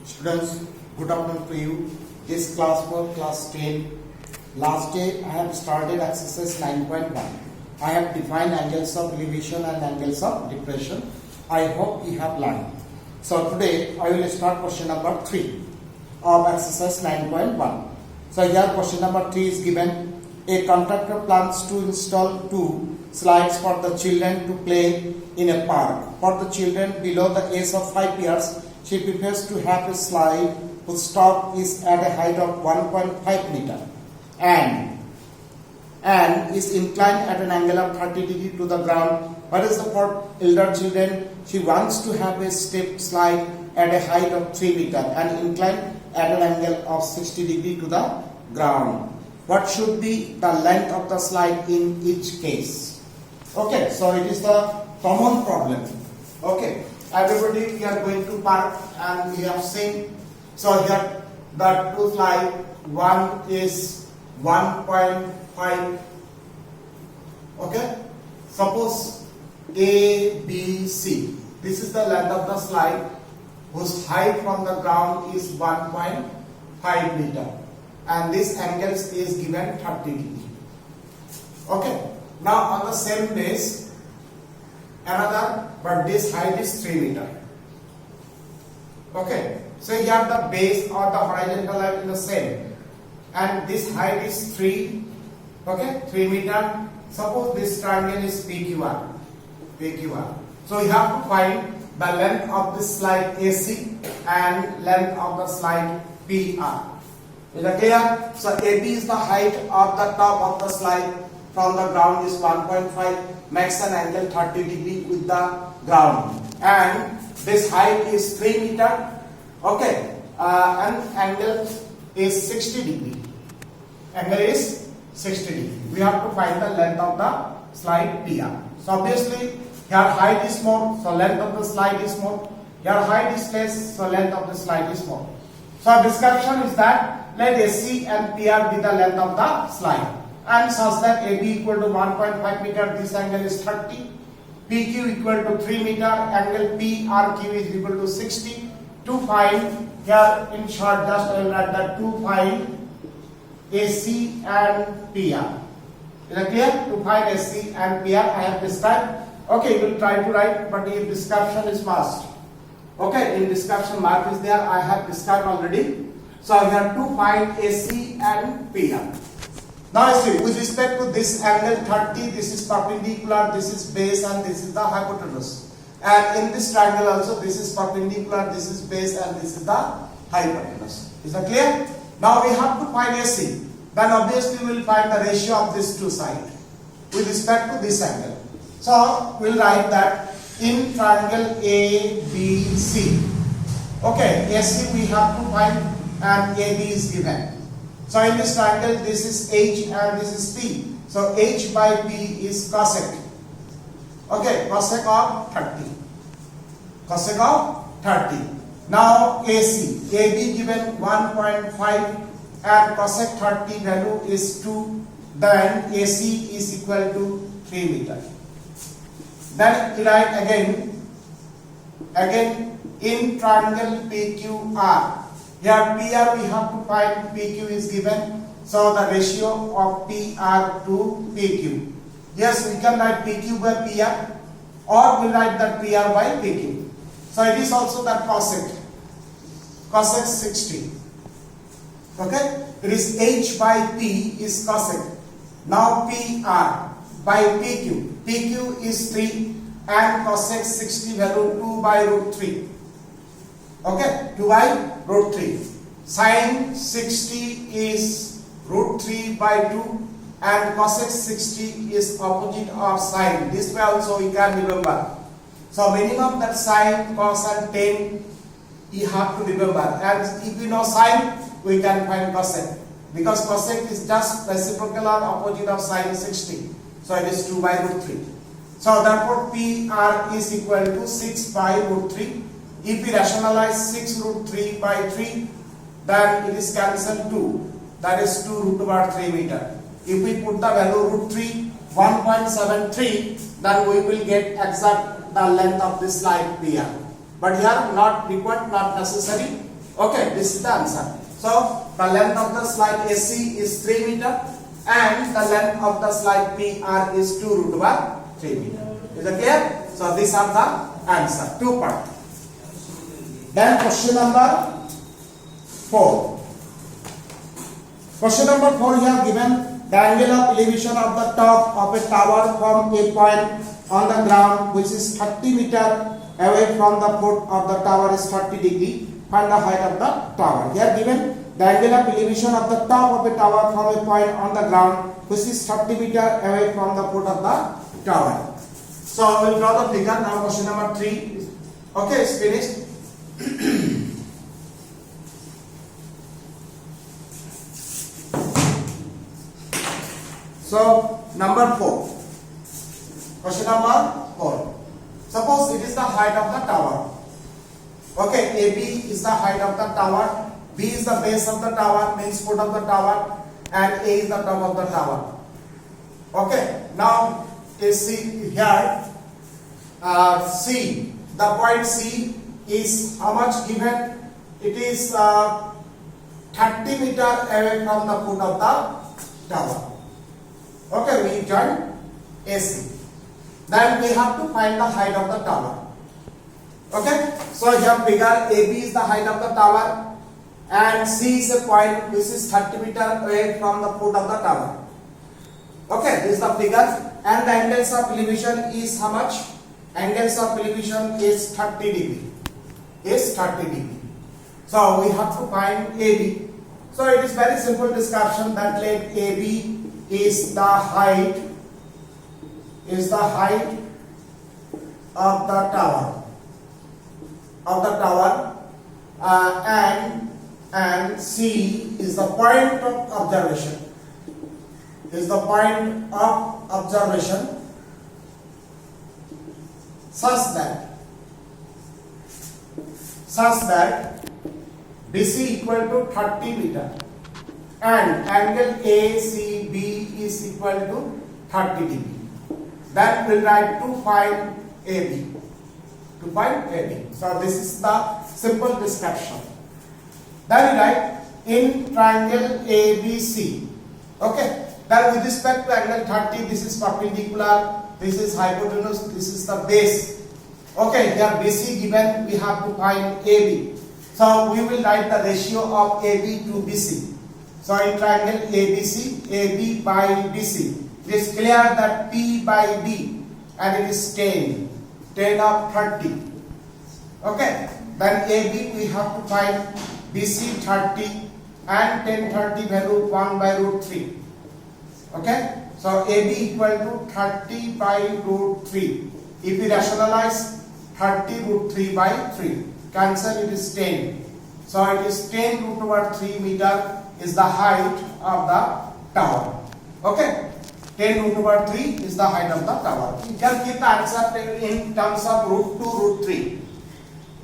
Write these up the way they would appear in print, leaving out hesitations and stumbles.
Students, good afternoon to you. This class for class 10. Last day I have started exercise 9.1. I have defined angles of elevation and angles of depression. I hope you have learned. So today I will start question number 3 of exercise 9.1. So here question number 3 is given. A contractor plans to install 2 slides for the children to play in a park. For the children below the age of 5 years, she prefers to have a slide whose top is at a height of 1.5 meter and is inclined at an angle of 30 degree to the ground. Whereas for elder children, she wants to have a step slide at a height of 3 meter and inclined at an angle of 60 degree to the ground. What should be the length of the slide in each case? Okay, so it is the common problem. Okay, everybody, we are going to park and we have seen. So here the two slide, one is 1.5. Okay, suppose A, B, C. This is the length of the slide whose height from the ground is 1.5 meter. And this angle is given 30 degree. Okay. Now on the same base, another, but this height is 3 meter. Okay. So here the base or the horizontal line is the same, and this height is 3. Okay, 3 meter. Suppose this triangle is PQR. PQR. So you have to find the length of this slide AC and length of the slide PR. Is it clear? So AB is the height of the top of the slide from the ground is 1.5, makes an angle 30 degree with the ground, and this height is 3 meter. Okay, and angle is 60 degree. Angle is 60 degree. We have to find the length of the slide PR. So obviously here height is more, so length of the slide is more. Here height is less, so length of the slide is more. So our description is that let AC and PR be the length of the slide, and such that AB equal to 1.5 meter, this angle is 30, PQ equal to 3 meter, angle PRQ is equal to 60. To find, here in short just I will write that to find AC and PR. Is it clear? To find AC and PR I have described. Okay, you will try to write, but if description is must. Okay, in description mark is there, I have described already. So I have to find AC and PR. Now see, with respect to this angle 30, this is perpendicular, this is base, and this is the hypotenuse. And in this triangle also, this is perpendicular, this is base, and this is the hypotenuse. Is that clear? Now we have to find AC. Then obviously we will find the ratio of these two sides with respect to this angle. So we will write that in triangle ABC. Okay, AC we have to find, and AB is given. So in this triangle, this is H and this is P. So H by P is cosec. Okay, cosec of 30. Cosec of 30. Now AC. AB given 1.5 and cosec 30 value is 2. Then AC is equal to 3 meter. Then we write again in triangle PQR. Here PR we have to find, PQ is given, so the ratio of PR to PQ. Yes, we can write PQ by PR, or we write that PR by PQ. So it is also that cosec 60. Okay, it is H by P is cosec. Now PR by PQ. PQ is 3 and cosec 60 value 2 by root 3. Okay, 2 by root 3. Sin 60 is root 3 by 2 and cosec 60 is opposite of sin. This way also we can remember. So minimum that sin, cos and tan you have to remember. And if you know sin, we can find cosec. Because cosec is just reciprocal or opposite of sin 60. So it is 2 by root 3. So therefore PR is equal to 6 by root 3. If we rationalize 6 root 3 by 3, then it is cancelled 2. That is 2 root over 3 meter. If we put the value root 3, 1.73, then we will get exact the length of this slide PR. But here not required, not necessary. Okay, this is the answer. So the length of the slide AC is 3 meter and the length of the slide PR is 2 root over 3 meter. Is it clear? So these are the answer. 2 part. Then question number 4. Question number 4 here given the angle of elevation of the top of a tower from a point on the ground which is 30 meter away from the foot of the tower is 30 degree. Find the height of the tower. Here given the angle of elevation of the top of a tower from a point on the ground which is 30 meter away from the foot of the tower. So we will draw the figure. Now question number 3. Okay, it's finished. So number 4. Question number 4. Suppose it is the height of the tower. Okay, AB is the height of the tower, B is the base of the tower, means foot of the tower, and A is the top of the tower. Okay, now see here, C, the point C is how much given? It is 30 meter away from the foot of the tower. Okay, we join AC. Then we have to find the height of the tower. Okay, so here figure AB is the height of the tower and C is a point which is 30 meter away from the foot of the tower. Okay, this is the figure and the angles of elevation is how much? Angles of elevation is 30 degree. Is 30 degree. So we have to find AB. So it is very simple description that let AB is the height of the tower. And C is the point of observation. Such that BC equal to 30 meter and angle ACB is equal to 30 degree. Then we'll write to find AB. So this is the simple description. Then we write in triangle ABC. Okay. Then with respect to angle 30, this is perpendicular, this is hypotenuse, this is the base. Okay, here BC given, we have to find AB. So we will write the ratio of AB to BC. So in triangle ABC, AB by BC, it is clear that P by B and it is 10 of 30. Okay, then AB we have to find BC 30 and 10 30 value 1 by root 3. Okay, so AB equal to 30 by root 3. If we rationalize 30 root 3 by 3, cancel, it is 10. So it is 10 root over 3 meter is the height of the tower. Okay, 10 root over 3 is the height of the tower. You can keep the answer in terms of root 2 root 3.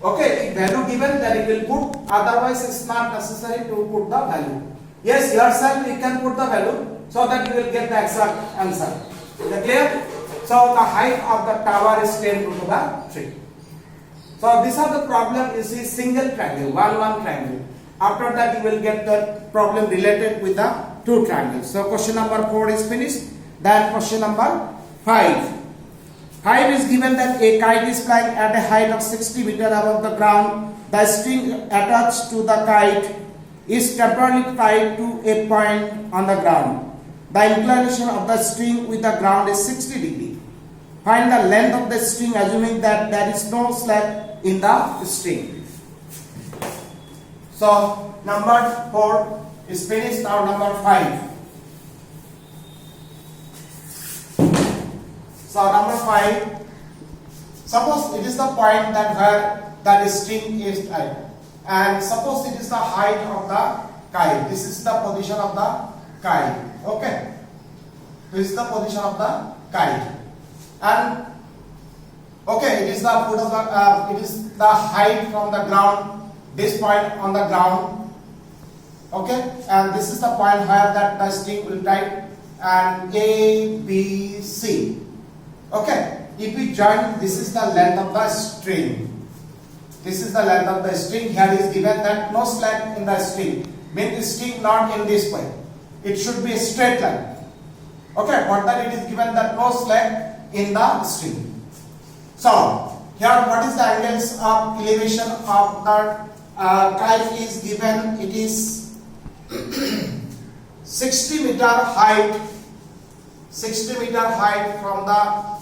Okay, if value given then it will put, otherwise it's not necessary to put the value. Yes, yourself you can put the value so that you will get the exact answer. Is it clear? So the height of the tower is 10 root over 3. So these are the problem. You see single triangle, one triangle. After that you will get the problem related with the two triangles. So question number 4 is finished. Then question number 5. 5 is given that a kite is flying at a height of 60 meter above the ground. The string attached to the kite is temporarily tied to a point on the ground. The inclination of the string with the ground is 60 degree. Find the length of the string assuming that there is no slack in the string. So number 4 is finished. Now number 5. So number 5, suppose it is the point that where the string is tied, and suppose it is the height of the kite. This is the position of the kite. Okay, this is the position of the kite, and okay, it is the foot of the it is the height from the ground. This point on the ground. Okay, and this is the point where that the string will tie, and A, B, C. Okay, if we join, this is the length of the string. This is the length of the string. Here is given that no slack in the string. Means the string not in this way. It should be a straight line. Okay, further it is given that no slack in the string. So here what is the angles of elevation of the kite is given. It is 60 meter height. 60 meter height from the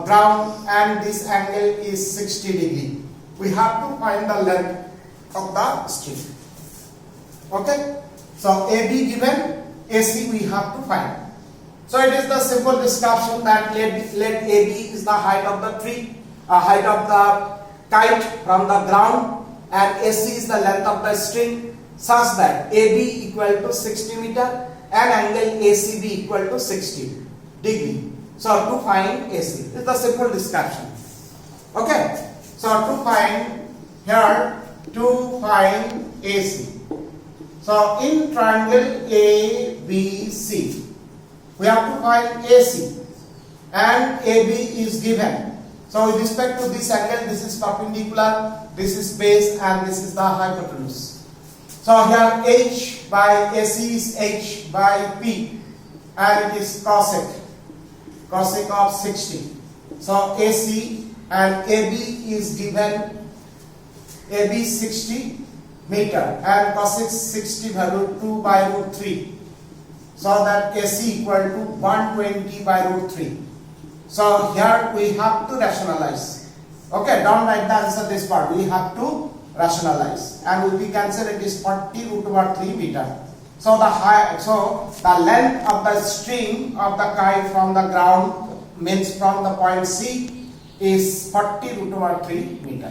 ground, and this angle is 60 degree. We have to find the length of the string. Okay, so AB given, AC we have to find. So it is the simple description that let AB is the height of the tree, height of the kite from the ground, and AC is the length of the string, such that AB equal to 60 meter and angle ACB equal to 60 degree. So to find AC, this is the simple description. Okay, so to find AC. So in triangle ABC, we have to find AC, and AB is given. So with respect to this angle, this is perpendicular, this is base, and this is the hypotenuse. So here H by AC is H by P, and it is cosec of 60. So AC and AB is given. AB 60 meter and cosec 60 value 2 by root 3. So that AC equal to 120 by root 3. So here we have to rationalize. Okay, don't write the answer this part. We have to rationalize, and we can say it is 40 root over 3 meter. So the length of the string of the kite from the ground, means from the point C, is 40 root over 3 meter.